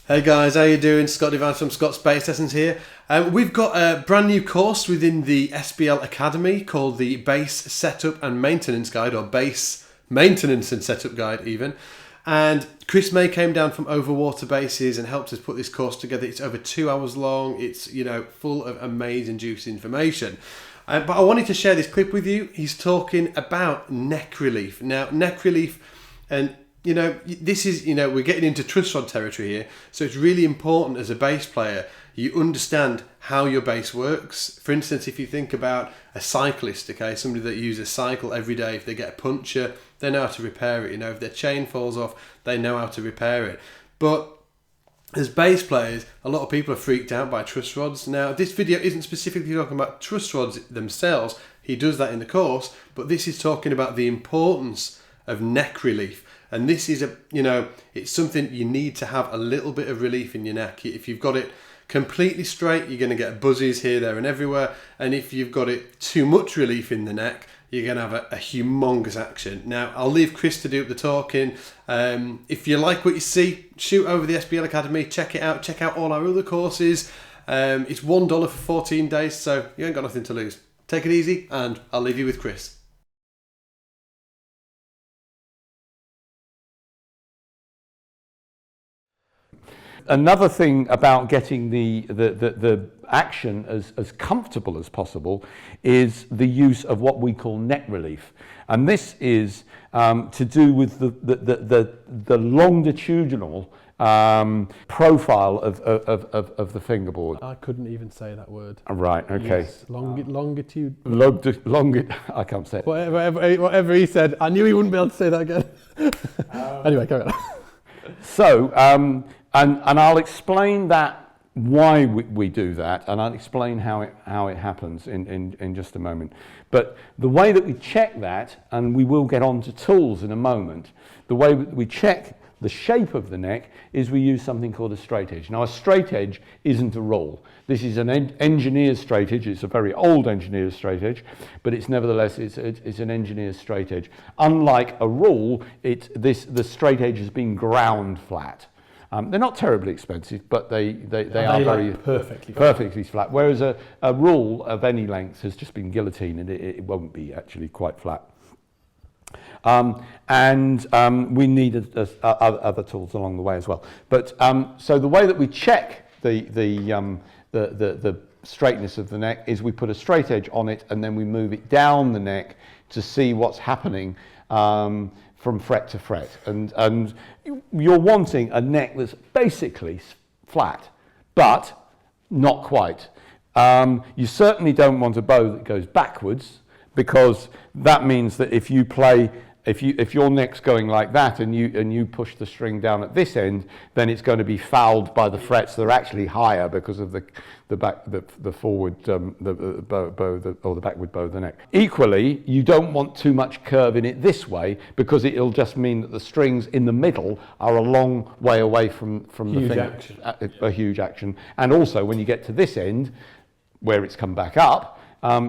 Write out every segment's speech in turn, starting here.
Hey guys, how you doing? Scott Devine from Scott's Bass Lessons here. We've got a brand new course within the SBL Academy called the Bass Setup and Maintenance Guide, or Bass Maintenance and Setup Guide even. And Chris May came down from Overwater Basses and helped us put this course together. It's over 2 hours long. It's, full of amazing, juicy information. But I wanted to share this clip with you. He's talking about neck relief. Now, neck relief, and this is, we're getting into truss rod territory here. So it's really important as a bass player, you understand how your bass works. For instance, if you think about a cyclist, okay, somebody that uses a cycle every day, if they get a puncture, they know how to repair it. If their chain falls off, they know how to repair it. But as bass players, a lot of people are freaked out by truss rods. Now, this video isn't specifically talking about truss rods themselves. He does that in the course, but this is talking about the importance of neck relief. And this is it's something you need to have a little bit of relief in your neck. If you've got it completely straight, you're going to get buzzes here, there and everywhere. And if you've got it too much relief in the neck, you're going to have a humongous action. Now, I'll leave Chris to do the talking. If you like what you see, shoot over the SBL Academy, check it out. Check out all our other courses. It's $1 for 14 days, so you ain't got nothing to lose. Take it easy, and I'll leave you with Chris. Another thing about getting the action as comfortable as possible is the use of what we call neck relief. And this is to do with the longitudinal profile of the fingerboard. I couldn't even say that word. Right, okay. Yes, longitude. I can't say it. Whatever he said, I knew he wouldn't be able to say that again. Anyway, carry on. So, and I'll explain that, why we do that, and I'll explain how it happens in just a moment. But the way that we check that, and we will get on to tools in a moment, the way we check the shape of the neck is we use something called a straight edge. Now, a straight edge isn't a rule. This is an engineer's straight edge. It's a very old engineer's straight edge, but it's nevertheless it's an engineer's straight edge. Unlike a rule, the straight edge has been ground flat. They're not terribly expensive, but they are very perfectly flat. Whereas a rule of any length has just been guillotined, and it won't be actually quite flat. We need other tools along the way as well. But so the way that we check the straightness of the neck is we put a straight edge on it, and then we move it down the neck to see what's happening from fret to fret. And you're wanting a neck that's basically flat, but not quite. You certainly don't want a bow that goes backwards, because that means that if your neck's going like that and you push the string down at this end, then it's going to be fouled by the frets that are actually higher because of the forward bow or the backward bow of the neck. Equally, you don't want too much curve in it this way, because it'll just mean that the strings in the middle are a long way away from the finger. A huge action. And also, when you get to this end, where it's come back up,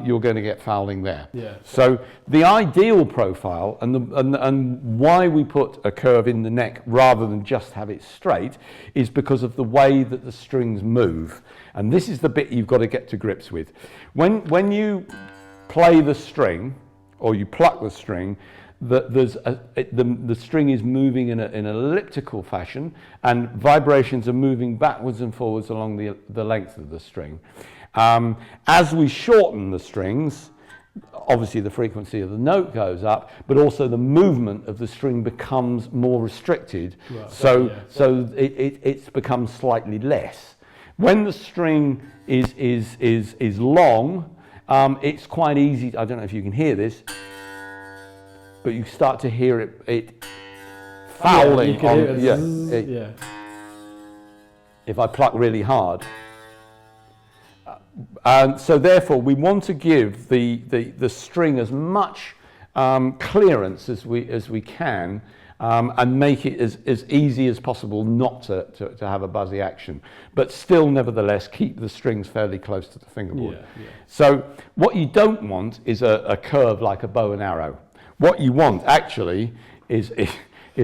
you're going to get fouling there. Yeah. So the ideal profile and why we put a curve in the neck rather than just have it straight is because of the way that the strings move. And this is the bit you've got to get to grips with. When you play the string or you pluck the string, the string is moving in an elliptical fashion, and vibrations are moving backwards and forwards along the length of the string. As we shorten the strings, obviously the frequency of the note goes up, but also the movement of the string becomes more restricted. Right. So it becomes slightly less. When the string is long, it's quite easy. I don't know if you can hear this, but you start to hear it fouling. If I pluck really hard. So therefore, we want to give the string as much clearance as we can, and make it as easy as possible not to have a buzzy action, but still nevertheless keep the strings fairly close to the fingerboard. So what you don't want is a curve like a bow and arrow. What you want actually is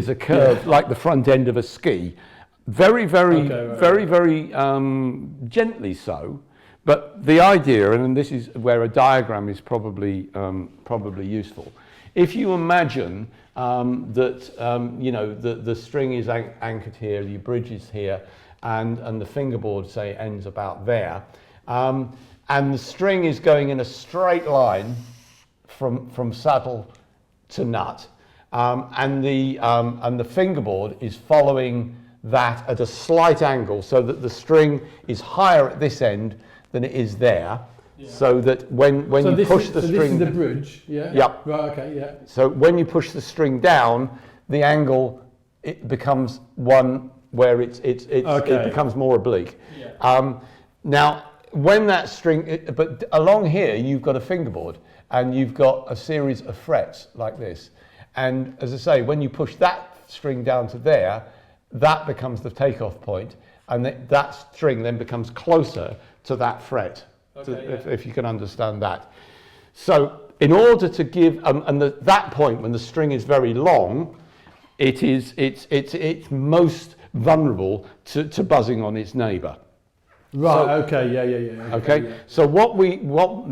a curve like the front end of a ski, Very, very, Okay, right, very, very gently so. But the idea, and this is where a diagram is probably useful. If you imagine that you know the string is anchored here, the bridge is here, and the fingerboard say ends about there, and the string is going in a straight line from saddle to nut, and the fingerboard is following that at a slight angle, so that the string is higher at this end than it is there, so that when you push the string, this is the bridge, yeah. Yep. Right. Okay. Yeah. So when you push the string down, the angle it becomes one where it becomes more oblique. Yeah. Now, when that string, but along here you've got a fingerboard and you've got a series of frets like this, and as I say, when you push that string down to there, that becomes the takeoff point, and that string then becomes closer to that fret, if you can understand that. So in order to give, that point when the string is very long, it's most vulnerable to buzzing on its neighbour. Right. So, okay. Yeah. Okay. Yeah. So what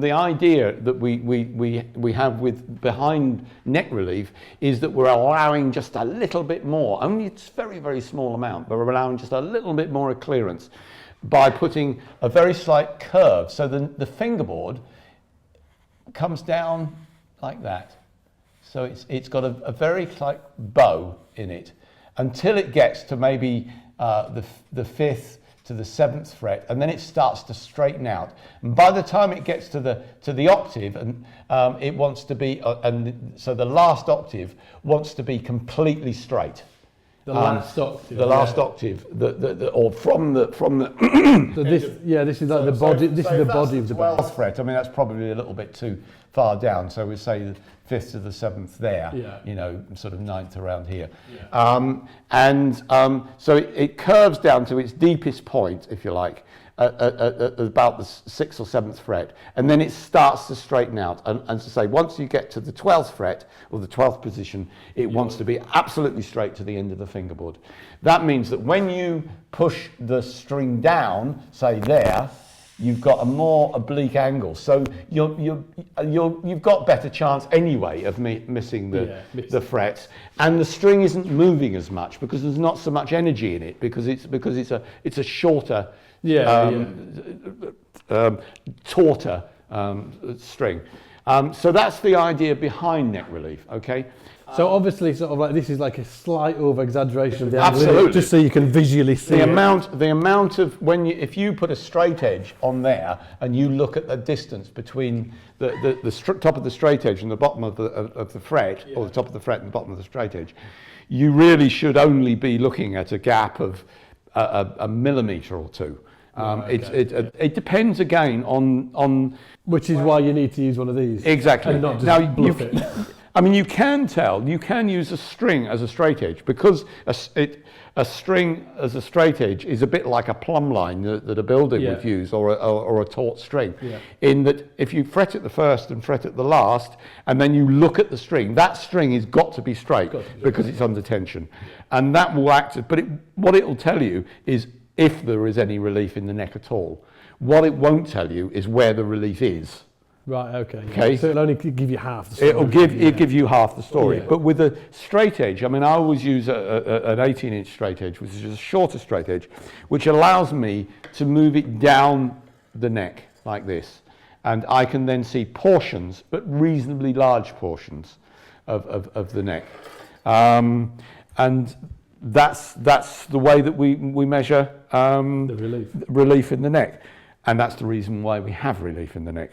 the idea that we have with behind neck relief is that we're allowing just a little bit more. Only it's very, very small amount, but we're allowing just a little bit more of clearance by putting a very slight curve. So the fingerboard comes down like that. So it's got a very slight bow in it until it gets to maybe the fifth to the seventh fret, and then it starts to straighten out. And by the time it gets to the octave, and it wants to be, so the last octave wants to be completely straight. The last octave. The last octave, or from the. So this is like the body. This is the body of the bass. 12th fret. I mean, that's probably a little bit too far down. So we say the fifth to the seventh there. Yeah. You know, sort of ninth around here. Yeah. So it curves down to its deepest point, if you like, at about the sixth or seventh fret, and then it starts to straighten out. And to say, once you get to the 12th fret or the 12th position, it wants to be absolutely straight to the end of the fingerboard. That means that when you push the string down, say there, you've got a more oblique angle. So you've got better chance anyway of missing the frets, and the string isn't moving as much because there's not so much energy in it because it's a shorter. Tauter string. So that's the idea behind neck relief, okay? So obviously, sort of like this is like a slight over-exaggeration of the angle, Absolutely. just so you can visually see the amount of if you put a straight edge on there and you look at the distance between the top of the straight edge and the bottom of the fret, or the top of the fret and the bottom of the straight edge, you really should only be looking at a gap of a millimetre or two. It depends again on which is why you need to use one of these. Exactly. And not just bluff it. I mean, you can use a string as a straight edge because a string as a straight edge is a bit like a plumb line that a builder would use, or a taut string. Yeah. In that, if you fret at the first and fret at the last, and then you look at the string, that string has got to be straight because it's under tension, and that will act. But what it will tell you is if there is any relief in the neck at all. What it won't tell you is where the relief is. Right, okay. So it'll only give you half the story. It'll give you half the story. Yeah. But with a straight edge, I mean, I always use an 18-inch straight edge, which is a shorter straight edge, which allows me to move it down the neck like this. And I can then see portions, but reasonably large portions of the neck. And that's the way that we measure the relief in the neck. And that's the reason why we have relief in the neck.